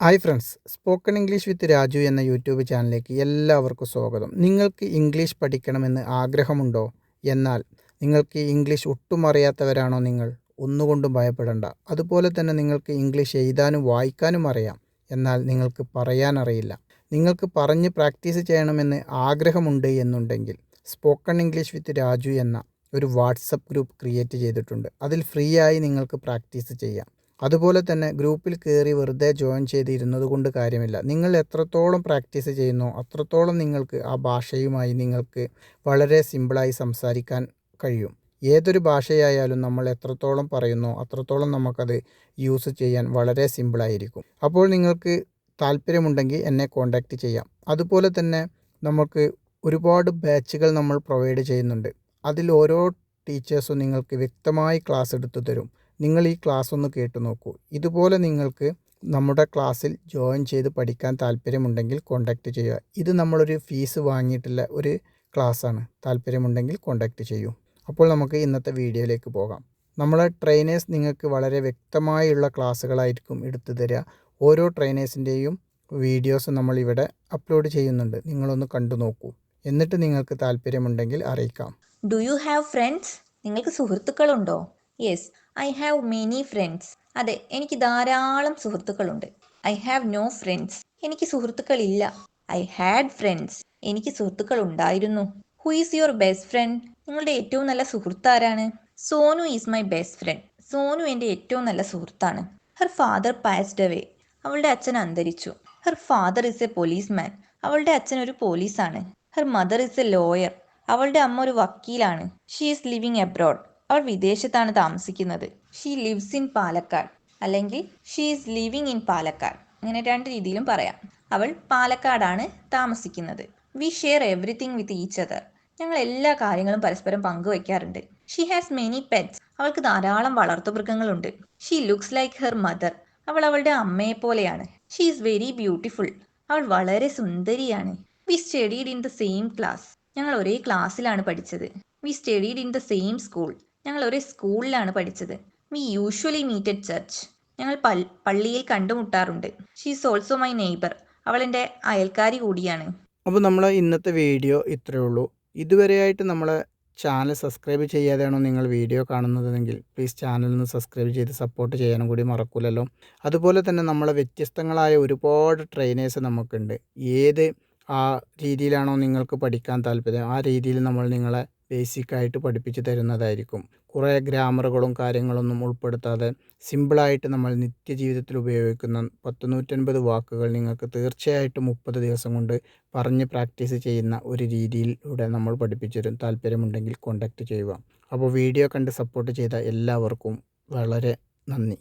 Hi friends, spoken English with Raju എന്ന YouTube ചാനലിലേക്ക് എല്ലാവർക്കും സ്വാഗതം. നിങ്ങൾക്ക് ഇംഗ്ലീഷ് പഠിക്കണമെന്ന് ആഗ്രഹമുണ്ടോ? എന്നാൽ നിങ്ങൾക്ക് ഇംഗ്ലീഷ് ഒട്ടും അറിയാത്തവരാണോ നിങ്ങൾ? ഒന്നുകൊണ്ടും ഭയപ്പെടേണ്ട. അതുപോലെ തന്നെ നിങ്ങൾക്ക് ഇംഗ്ലീഷ് എഴുതാനും വായിക്കാനും അറിയാം, എന്നാൽ നിങ്ങൾക്ക് പറയാൻ അറിയില്ല. നിങ്ങൾക്ക് പറഞ്ഞ് പ്രാക്ടീസ് ചെയ്യണമെന്ന് ആഗ്രഹമുണ്ട് എന്നുണ്ടെങ്കിൽ സ്പോക്കൺ ഇംഗ്ലീഷ് വിത്ത് രാജു എന്ന ഒരു വാട്സപ്പ് ഗ്രൂപ്പ് ക്രിയേറ്റ് ചെയ്തിട്ടുണ്ട്. അതിൽ ഫ്രീ ആയി നിങ്ങൾക്ക് പ്രാക്ടീസ് ചെയ്യാം. അതുപോലെ തന്നെ ഗ്രൂപ്പിൽ കയറി വെറുതെ ജോയിൻ ചെയ്തിരുന്നത് കൊണ്ട് കാര്യമില്ല. നിങ്ങൾ എത്രത്തോളം പ്രാക്ടീസ് ചെയ്യുന്നോ അത്രത്തോളം നിങ്ങൾക്ക് ആ ഭാഷയുമായി നിങ്ങൾക്ക് വളരെ സിമ്പിളായി സംസാരിക്കാൻ കഴിയും. ഏതൊരു ഭാഷയായാലും നമ്മൾ എത്രത്തോളം പറയുന്നോ അത്രത്തോളം നമുക്കത് യൂസ് ചെയ്യാൻ വളരെ സിമ്പിളായിരിക്കും. അപ്പോൾ നിങ്ങൾക്ക് താല്പര്യമുണ്ടെങ്കിൽ എന്നെ കോൺടാക്റ്റ് ചെയ്യാം. അതുപോലെ തന്നെ നമുക്ക് ഒരുപാട് ബാച്ചുകൾ നമ്മൾ പ്രൊവൈഡ് ചെയ്യുന്നുണ്ട്. അതിൽ ഓരോ ടീച്ചേഴ്സും നിങ്ങൾക്ക് വ്യക്തമായി ക്ലാസ് എടുത്തു തരും. നിങ്ങൾ ഈ ക്ലാസ് ഒന്ന് കേട്ടു നോക്കൂ. ഇതുപോലെ നിങ്ങൾക്ക് നമ്മുടെ ക്ലാസ്സിൽ ജോയിൻ ചെയ്ത് പഠിക്കാൻ താല്പര്യമുണ്ടെങ്കിൽ കോൺടാക്റ്റ് ചെയ്യുക. ഇത് നമ്മളൊരു ഫീസ് വാങ്ങിയിട്ടുള്ള ഒരു ക്ലാസ്സാണ്. താല്പര്യമുണ്ടെങ്കിൽ കോൺടാക്റ്റ് ചെയ്യൂ. അപ്പോൾ നമുക്ക് ഇന്നത്തെ വീഡിയോയിലേക്ക് പോകാം. നമ്മളെ ട്രെയിനേഴ്സ് നിങ്ങൾക്ക് വളരെ വ്യക്തമായുള്ള ക്ലാസ്സുകളായിരിക്കും എടുത്തു തരിക. ഓരോ ട്രെയിനേഴ്സിൻ്റെയും വീഡിയോസ് നമ്മളിവിടെ അപ്ലോഡ് ചെയ്യുന്നുണ്ട്. നിങ്ങളൊന്ന് കണ്ടു നോക്കൂ. എന്നിട്ട് നിങ്ങൾക്ക് താല്പര്യമുണ്ടെങ്കിൽ അറിയിക്കാം. Do you have friends? നിങ്ങൾക്ക് സുഹൃത്തുക്കളുണ്ടോ? Yes, I have many friends. അതെ, എനിക്ക് ധാരാളം സുഹൃത്തുക്കളുണ്ട്. I have no friends. എനിക്ക് സുഹൃത്തുക്കളില്ല. I had friends. എനിക്ക് സുഹൃത്തുക്കൾ ഉണ്ടായിരുന്നു. Who is your best friend? നിങ്ങളുടെ ഏറ്റവും നല്ല സുഹൃത്ത് ആരാണ്? Sonu is my best friend. Sonu എൻ്റെ ഏറ്റവും നല്ല സുഹൃത്താണ്. Her father passed away. അവളുടെ അച്ഛൻ അന്തരിച്ചു. Her father is a policeman. അവളുടെ അച്ഛൻ ഒരു പോലീസാണ്. Her mother is A lawyer. അവളുടെ അമ്മ ഒരു വക്കീലാണ്. She is living abroad. അവൾ വിദേശത്താണ് താമസിക്കുന്നത്. ഷീ ലിവ്സ് ഇൻ പാലക്കാട് അല്ലെങ്കിൽ she is living in Palakkad. അങ്ങനെ രണ്ട് രീതിയിലും പറയാം. അവൾ പാലക്കാടാണ് താമസിക്കുന്നത്. We share everything with each other. ഞങ്ങൾ എല്ലാ കാര്യങ്ങളും പരസ്പരം പങ്കുവയ്ക്കാറുണ്ട്. She has many pets. അവൾക്ക് ധാരാളം വളർത്തുമൃഗങ്ങളുണ്ട്. She looks like her mother. അവൾ അവളുടെ അമ്മയെ പോലെയാണ്. She is very beautiful. അവൾ വളരെ സുന്ദരിയാണ്. We studied in the same class. ഞങ്ങൾ ഒരേ ക്ലാസ്സിലാണ് പഠിച്ചത്. We studied in the same school. ഞങ്ങൾ ഒരേ സ്കൂളിലാണ് പഠിച്ചത്. We usually meet at church. ഞങ്ങൾ പള്ളിയിൽ കണ്ടുമുട്ടാറുണ്ട്. She is also my neighbour. അവൾ എൻ്റെ അയൽക്കാരി കൂടിയാണ്. അപ്പോൾ നമ്മളെ ഇന്നത്തെ വീഡിയോ ഇത്രയേ ഉള്ളൂ. ഇതുവരെയായിട്ട് നമ്മളെ ചാനൽ സബ്സ്ക്രൈബ് ചെയ്യാതെയാണോ നിങ്ങൾ വീഡിയോ കാണുന്നതെങ്കിൽ പ്ലീസ് ചാനലൊന്ന് സബ്സ്ക്രൈബ് ചെയ്ത് സപ്പോർട്ട് ചെയ്യാനും കൂടി മറക്കൂലല്ലോ. അതുപോലെ തന്നെ നമ്മളെ വ്യത്യസ്തങ്ങളായ ഒരുപാട് ട്രെയിനേഴ്സ് നമുക്കുണ്ട്. ഏത് ആ രീതിയിലാണോ നിങ്ങൾക്ക് പഠിക്കാൻ താല്പര്യം ആ രീതിയിൽ നമ്മൾ നിങ്ങളെ ബേസിക്കായിട്ട് പഠിപ്പിച്ച് തരുന്നതായിരിക്കും. കുറേ ഗ്രാമറുകളും കാര്യങ്ങളൊന്നും ഉൾപ്പെടുത്താതെ സിമ്പിളായിട്ട് നമ്മൾ നിത്യജീവിതത്തിൽ ഉപയോഗിക്കുന്ന 150 വാക്കുകൾ നിങ്ങൾക്ക് തീർച്ചയായിട്ടും 30 ദിവസം കൊണ്ട് പറഞ്ഞ് പ്രാക്ടീസ് ചെയ്യുന്ന ഒരു രീതിയിലൂടെ നമ്മൾ പഠിപ്പിച്ചു തരും. താല്പര്യമുണ്ടെങ്കിൽ കോൺടാക്റ്റ് ചെയ്യുക. അപ്പോൾ വീഡിയോ കണ്ട് സപ്പോർട്ട് ചെയ്ത എല്ലാവർക്കും വളരെ നന്ദി.